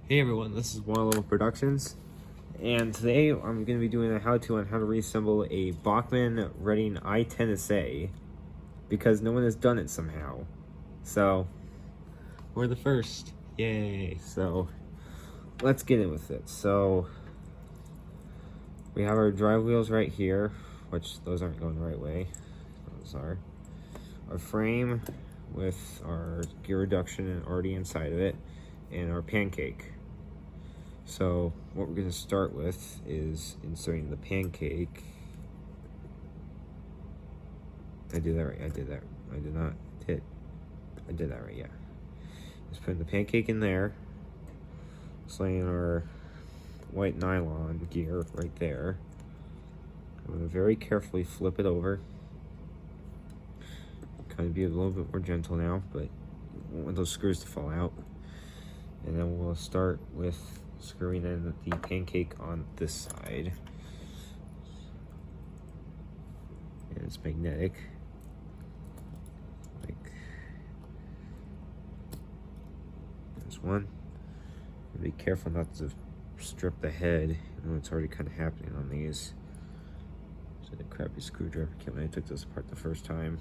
Hey everyone, this is One Level Productions, and today I'm going to be doing a how-to on how to reassemble a Bachmann Reading i10sa, because no one has done it somehow. So, we're the first. Yay! So, let's get in with it. So, we have our drive wheels right here, which those aren't going the right way. Those are. Our frame with our gear reduction already inside of it, and our pancake. So what we're going to start with is inserting the pancake. I did that right. I did that. I did not hit. I did that right. Yeah. Just putting the pancake in there. Sliding our white nylon gear right there. I'm going to very carefully flip it over. Kind of be a little bit more gentle now, but I don't want those screws to fall out. And then we'll start with screwing in the pancake on this side. And it's magnetic. Like, there's one. Be careful not to strip the head. You know, it's already kind of happening on these. So the crappy screwdriver kit when I took this apart the first time.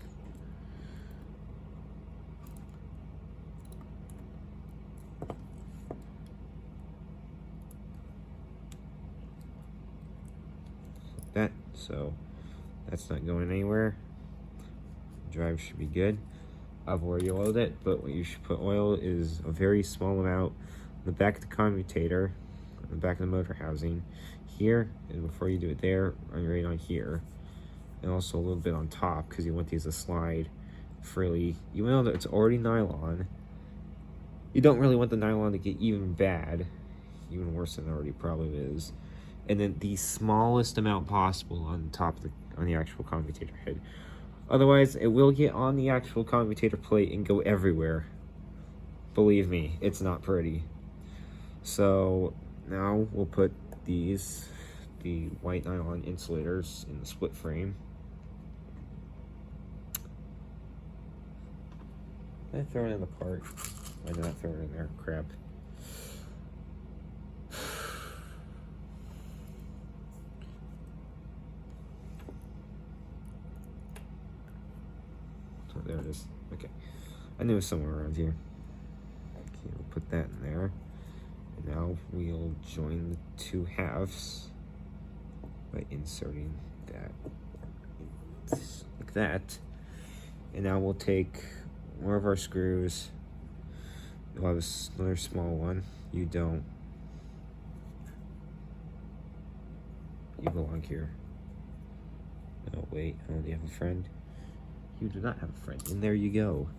That, so that's not going anywhere. The drive should be good. I've already oiled it, but what you should put oil is a very small amount on the back of the commutator, on the back of the motor housing here, and before you do it there, right on here, and also a little bit on top because you want these to slide freely. Even though it's already nylon, you don't really want the nylon to get even bad, even worse than it already probably is. And then the smallest amount possible on top of on the actual commutator head. Otherwise, it will get on the actual commutator plate and go everywhere. Believe me, it's not pretty. So now we'll put the white nylon insulators in the split frame. Did I throw it in the part? I did not throw it in there. Crap. There it is. Okay. I knew it was somewhere around here. Okay, we'll put that in there. And now we'll join the two halves by inserting that like that. And now we'll take one of our screws. We'll have another small one. You don't. You belong here. Oh, wait. Oh, do you have a friend? You do not have a friend. And there you go.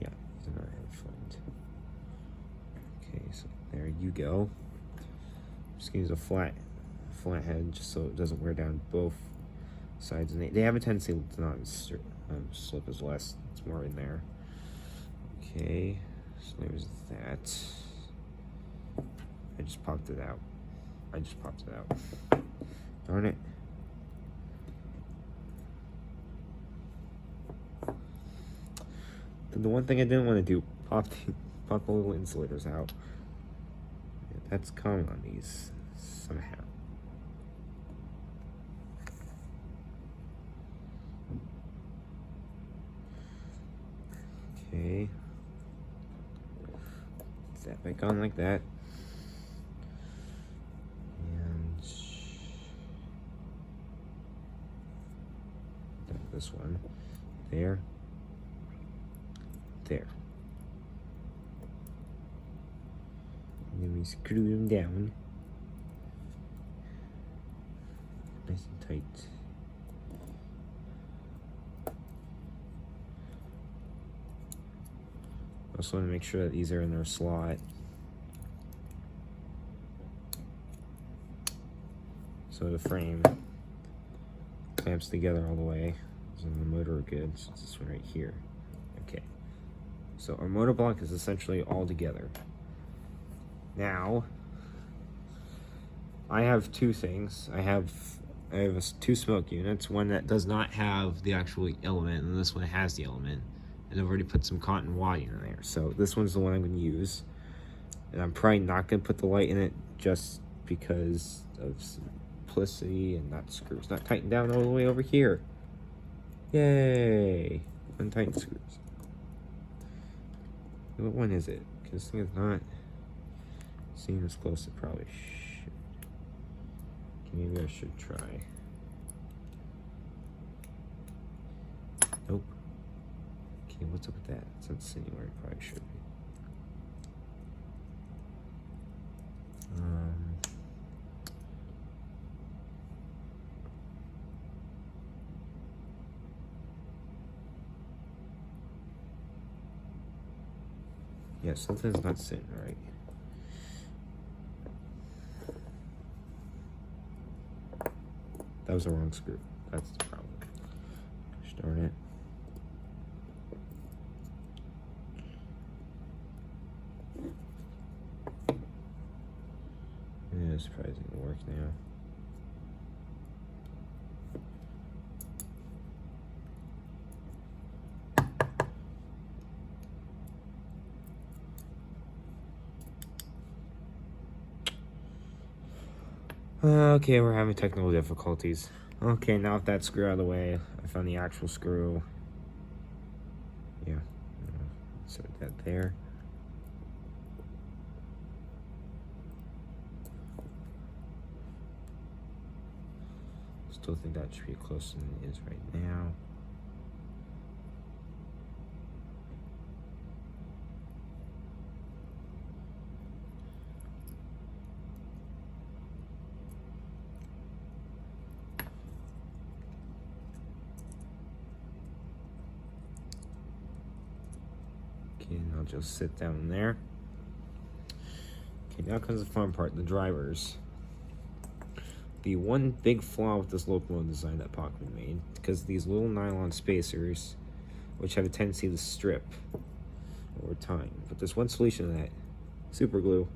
Yeah, you do not have a friend. Okay, so there you go. Just gonna use a flat head just so it doesn't wear down both sides. And they have a tendency to not slip as less. It's more in there. Okay, so there's that. I just popped it out. Darn it. The one thing I didn't want to do, pop the little insulators out. Yeah, that's common on these somehow. Okay. Put that back on like that. And this one there. There. And then we screw them down. Nice and tight. Also want to make sure that these are in their slot. So the frame clamps together all the way. So the motor are good. So it's this one right here. Okay. So our motor block is essentially all together. Now, I have two things. I have two smoke units, one that does not have the actual element, and this one has the element. And I've already put some cotton wadding in there. So this one's the one I'm going to use. And I'm probably not going to put the light in it just because of simplicity and that screw's not tightened down all the way over here. Yay! Untightened screws. What one is it? Because this thing is not seeing as close as it probably should. Okay, maybe I should try. Nope. Okay, what's up with that? It's not sitting where it probably should be. Yeah, something's not sitting right. That was the wrong screw. That's the problem. Gosh darn it. Yeah, this probably isn't gonna work now. Okay, we're having technical difficulties. Okay, now with that screw out of the way, I found the actual screw. Yeah, insert that there. Still think that should be closer than it is right now. Okay, and I'll just sit down there. Okay, now comes the fun part, the drivers. The one big flaw with this locomotive design that Bachmann made, because these little nylon spacers, which have a tendency to strip over time. But there's one solution to that: super glue.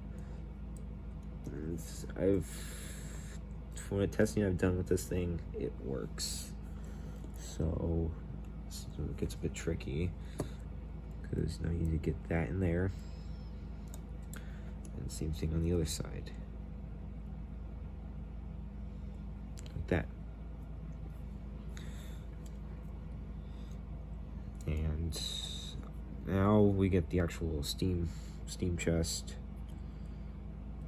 From the testing I've done with this thing, it works. So it gets a bit tricky because now you need to get that in there, and same thing on the other side. That. And now we get the actual steam chest,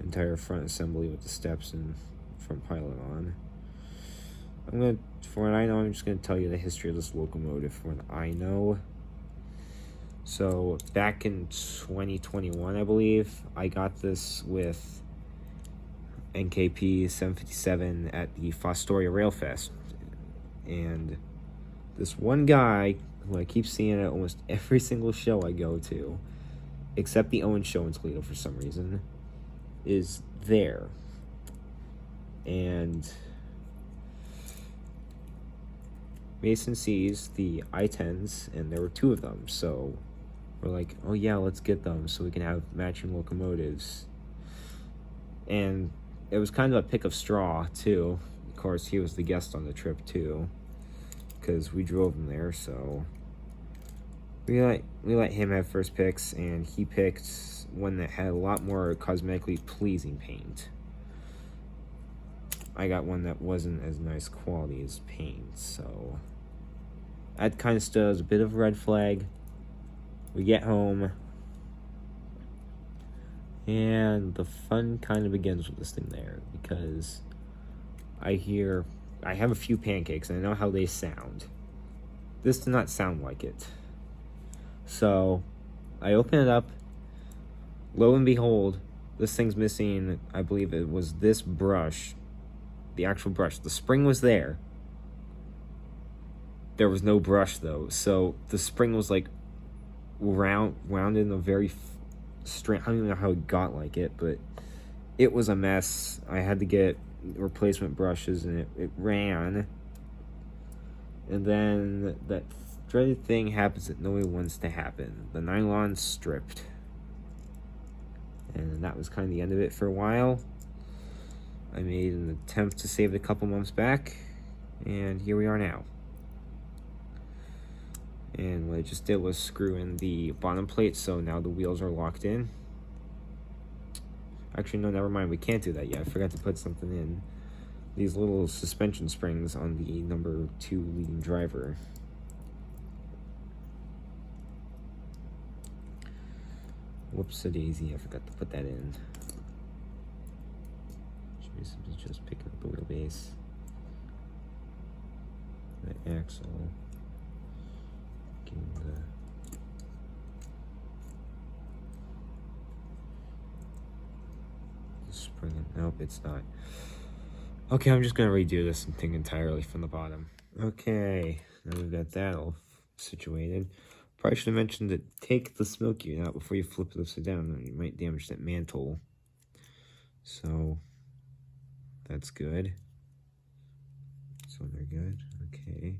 entire front assembly with the steps and front pilot on. For what I know, I'm just gonna tell you the history of this locomotive from what I know. So back in 2021, I believe, I got this with NKP 757 at the Fostoria Rail Fest, and this one guy who I keep seeing at almost every single show I go to, except the Owen show in Toledo for some reason, is there. And Mason sees the i10s, and there were two of them, so we're like, oh yeah, let's get them so we can have matching locomotives. And it was kind of a pick of straw too. Of course, he was the guest on the trip too, because we drove him there. So we let him have first picks, and he picked one that had a lot more cosmetically pleasing paint. I got one that wasn't as nice quality as paint, so that kind of stood as a bit of a red flag. We get home, and the fun kind of begins with this thing there, because I have a few pancakes, and I know how they sound. This did not sound like it. So I open it up. Lo and behold, this thing's missing, I believe it was this brush, the actual brush. The spring was there. There was no brush though, so the spring was like rounded in a very strange. I don't even know how it got like it, but it was a mess. I had to get replacement brushes, and it ran. And then that dreaded thing happens that nobody wants to happen. The nylon stripped. And that was kind of the end of it for a while. I made an attempt to save it a couple months back, and here we are now. And what I just did was screw in the bottom plate, so now the wheels are locked in. Actually, no, never mind. We can't do that yet. I forgot to put something in. These little suspension springs on the number 2 leading driver. Whoops-a-daisy, I forgot to put that in. Just picking up the wheelbase. The axle. Getting the spring. Nope, it's not. Okay, I'm just gonna redo this thing entirely from the bottom. Okay, now we've got that all situated. Probably should have mentioned to take the smoke unit out before you flip it upside down. You might damage that mantle. So that's good. So they're good. Okay,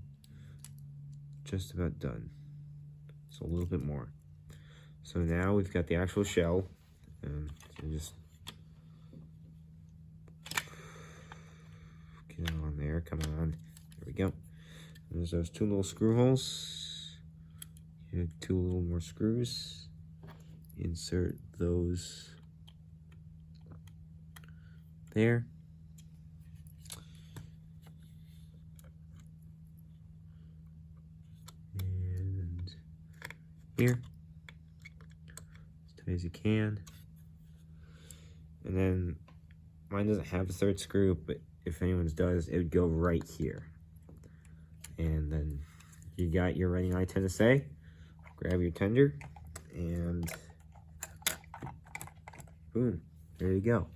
just about done. So a little bit more. So now we've got the actual shell. So just get it on there. Come on. There we go. There's those 2 little screw holes. You have 2 little more screws. Insert those there. And here. As tight as you can. And then mine doesn't have a 3rd screw, but if anyone's does, it would go right here. And then you got your running i10sa. Grab your tender and boom, there you go.